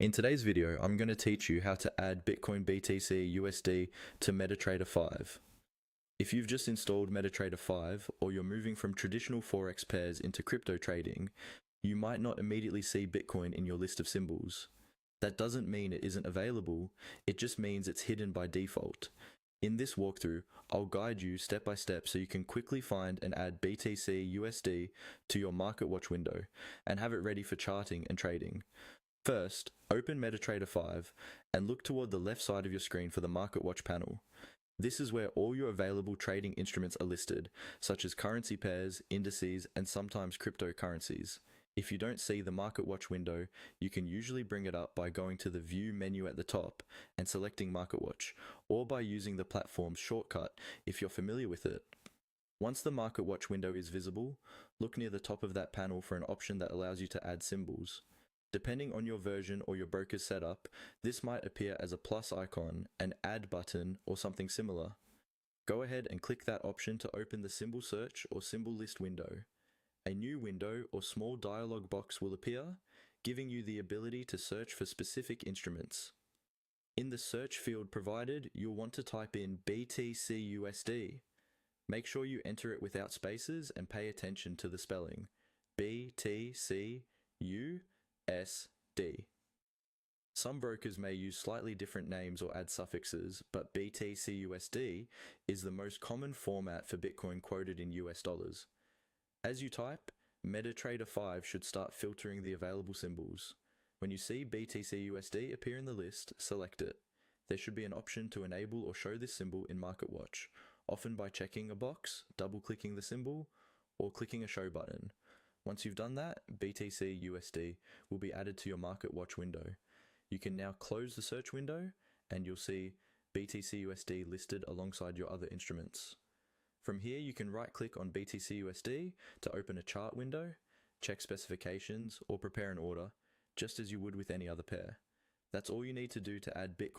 In today's video, I'm going to teach you how to add Bitcoin BTCUSD to MetaTrader 5. If you've just installed MetaTrader 5 or you're moving from traditional forex pairs into crypto trading, you might not immediately see Bitcoin in your list of symbols. That doesn't mean it isn't available, it just means it's hidden by default. In this walkthrough, I'll guide you step by step so you can quickly find and add BTCUSD to your Market Watch window and have it ready for charting and trading. First, open MetaTrader 5 and look toward the left side of your screen for the Market Watch panel. This is where all your available trading instruments are listed, such as currency pairs, indices, and sometimes cryptocurrencies. If you don't see the Market Watch window, you can usually bring it up by going to the View menu at the top and selecting Market Watch, or by using the platform's shortcut if you're familiar with it. Once the Market Watch window is visible, look near the top of that panel for an option that allows you to add symbols. Depending on your version or your broker's setup, this might appear as a plus icon, an add button, or something similar. Go ahead and click that option to open the symbol search or symbol list window. A new window or small dialog box will appear, giving you the ability to search for specific instruments. In the search field provided, you'll want to type in BTCUSD. Make sure you enter it without spaces and pay attention to the spelling. BTCUSD. Some brokers may use slightly different names or add suffixes, but BTCUSD is the most common format for Bitcoin quoted in US dollars. As you type, MetaTrader 5 should start filtering the available symbols. When you see BTCUSD appear in the list, select it. There should be an option to enable or show this symbol in MarketWatch, often by checking a box, double-clicking the symbol, or clicking a show button. Once you've done that, BTCUSD will be added to your Market Watch window. You can now close the search window and you'll see BTCUSD listed alongside your other instruments. From here, you can right-click on BTCUSD to open a chart window, check specifications, or prepare an order, just as you would with any other pair. That's all you need to do to add Bitcoin